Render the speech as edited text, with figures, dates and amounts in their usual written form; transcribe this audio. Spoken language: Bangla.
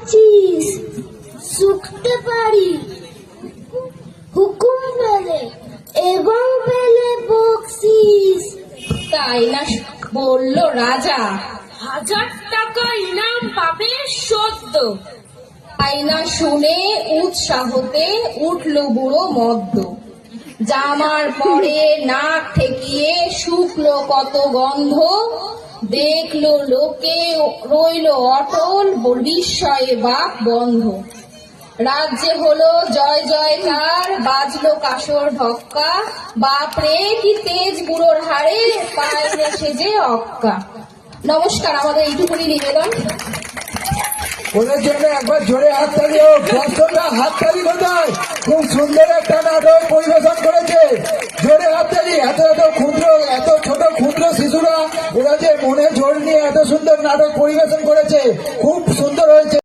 বকছিস, শুকতে পারি হুকুম পেলে এবং পেলে বকছিস। তাই না বলল রাজা, 1000 টাকা ইনাম পাবে সদ্য। তাই না শুনে উৎসাহতে উঠল বুড়ো মদ্য। জামার পরে নাক ঠেকিয়ে শুকলো কত গন্ধ, দেখলো লোকে রইল অটল, বিস্ময়ে বাক বন্ধ। রাজ্যে হলো জয় জয়কার, বাজলো কাসর ঢক্কা, বাপরে কি তেজ বুড়োর হাড়ে, পাইলে সেজে অক্কা। নমস্কার, আমাদের এইটুকুনি নিবেদন। ওদের জন্য একবার জোরে হাততালি হোক। দর্শকরা হাততালি কোথায়? খুব সুন্দর একটা নাটক পরিবেশন করেছে, জোরে হাততালি। এত ছোট ক্ষুদ্র শিশুরা ওরা যে মনে জোর নিয়ে এত সুন্দর নাটক পরিবেশন করেছে, খুব সুন্দর হয়েছে।